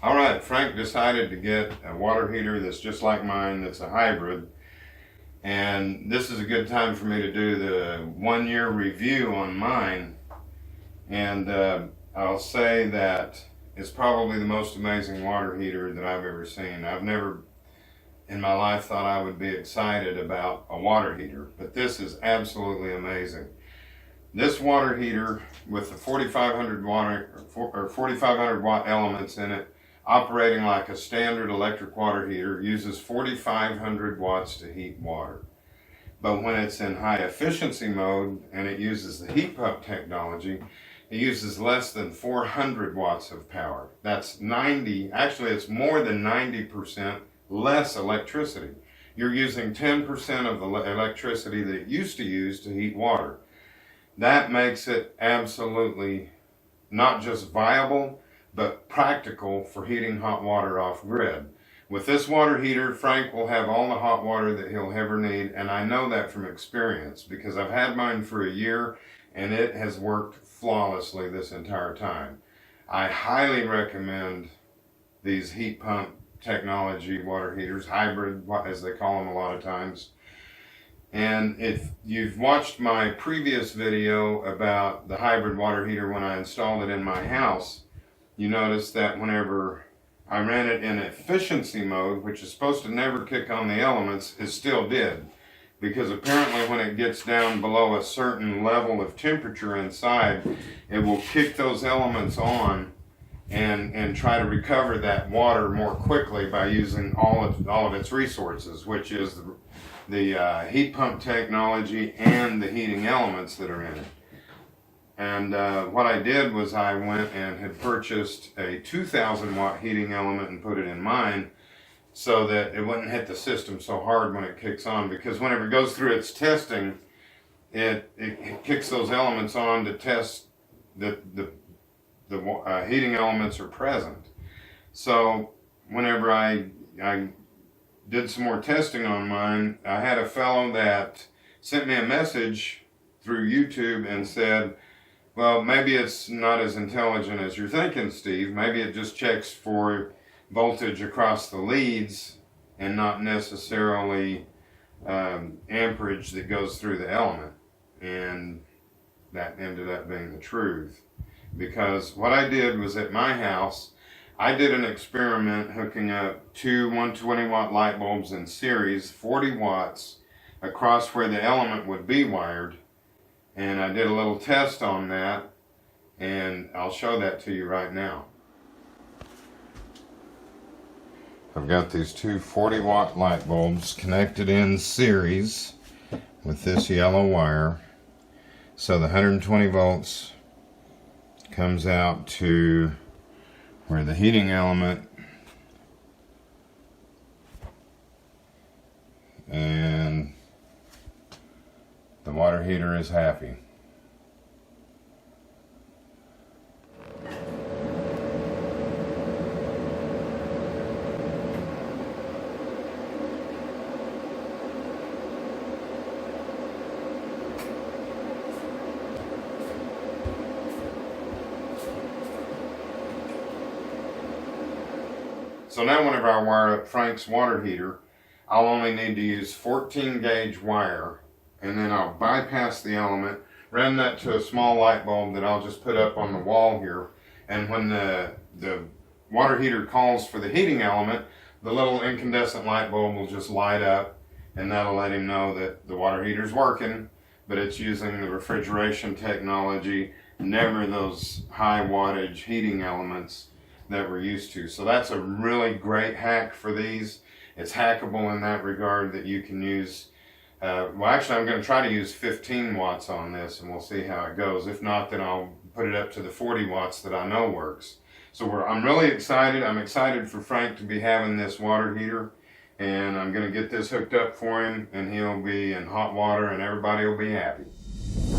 All right, Frank decided to get a water heater that's just like mine, that's a hybrid. And this is a good time for me to do the 1-year review on mine. And I'll say that it's probably the most amazing water heater that I've ever seen. I've never in my life thought I would be excited about a water heater, but this is absolutely amazing. This water heater with the 4,500 watt elements in it, operating like a standard electric water heater, uses 4,500 watts to heat water. But when it's in high efficiency mode and it uses the heat pump technology, it uses less than 400 watts of power. That's actually it's more than 90% less electricity. You're using 10% of the electricity that it used to use to heat water. That makes it absolutely not just viable, but practical for heating hot water off grid. With this water heater, Frank will have all the hot water that he'll ever need, and I know that from experience because I've had mine for a year and it has worked flawlessly this entire time. I highly recommend these heat pump technology water heaters, hybrid as they call them a lot of times. And if you've watched my previous video about the hybrid water heater when I installed it in my house, you notice that whenever I ran it in efficiency mode, which is supposed to never kick on the elements, it still did. Because apparently when it gets down below a certain level of temperature inside, it will kick those elements on and try to recover that water more quickly by using all of its resources, which is the heat pump technology and the heating elements that are in it. And what I did was I went and had purchased a 2,000 watt heating element and put it in mine so that it wouldn't hit the system so hard when it kicks on, because whenever it goes through its testing, it kicks those elements on to test that the heating elements are present. So whenever I did some more testing on mine, I had a fellow that sent me a message through YouTube and said, well, maybe it's not as intelligent as you're thinking, Steve. Maybe it just checks for voltage across the leads and not necessarily amperage that goes through the element. And that ended up being the truth. Because what I did was at my house, I did an experiment hooking up two 120 watt light bulbs in series, 40 watts, across where the element would be wired. And I did a little test on that, and I'll show that to you right now. I've got these two 40 watt light bulbs connected in series with this yellow wire. So the 120 volts comes out to where the heating element and the water heater is happy. So now whenever I wire up Frank's water heater, I'll only need to use 14 gauge wire, and then I'll bypass the element, run that to a small light bulb that I'll just put up on the wall here, and when the water heater calls for the heating element, the little incandescent light bulb will just light up, and that'll let him know that the water heater's working, but it's using the refrigeration technology, never those high wattage heating elements that we're used to. So that's a really great hack for these. It's hackable in that regard that you can use, well actually I'm going to try to use 15 watts on this and we'll see how it goes. If not, then I'll put it up to the 40 watts that I know works. So I'm really excited. I'm excited for Frank to be having this water heater, and I'm going to get this hooked up for him, and he'll be in hot water and everybody will be happy.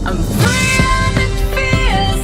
I'm free and it feels